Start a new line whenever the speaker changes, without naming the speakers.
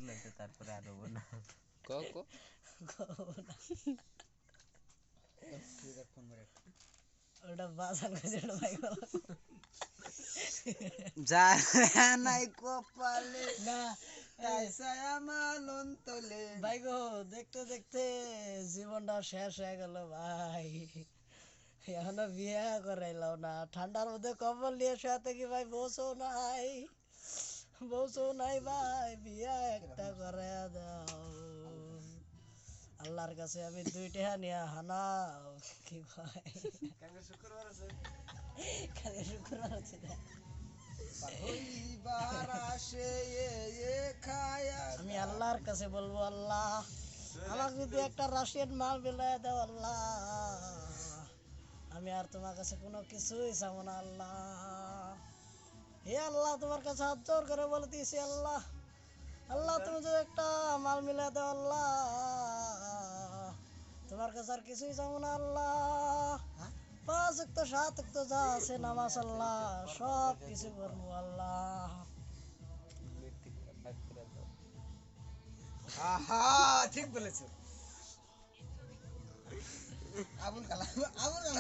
লইতে তারপরে আর হবো না।
ক ক
ওটা বাজান কাছে ওটা ভাই
যা নাই কপালে
না
তাইসায় আমার অন্তলে
ভাই গো দেখতে দেখতে জীবনটা শেষ হয়ে গেল ভাই এখনো বিয়ে করাইলাম না ঠান্ডার মধ্যে কম্বল নিয়ে শুয়ে কি ভাই বসও নাই ভাই বিয়ে একটা করে দাও আল্লাহর কাছে আমি 2 টাকা নিয়ে হানা কি ভাই কালকে শুক্রবার আছে না আমি আল্লাহর কাছে বলবো আল্লাহ আমাকে যদি একটা রাশিয়ান মাল বিলায় দাও আল্লাহ আমি আর তোমার কাছে কোনো কিছুই চাবো না আল্লাহ হে আল্লাহ তোমার কাছে হাত জোর করে বলতেছি আল্লাহ আল্লাহ তুমি যদি একটা মাল মিলাই দাও আল্লাহ তোমার কাছে আর কিছুই চাবো না আল্লাহ 5 ওয়াক্ত 7 ওয়াক্ত যা আছে নামাজ আল্লাহ সব কিছু করবো আল্লাহ
আহা ঠিক বলেছো আবুল কালাম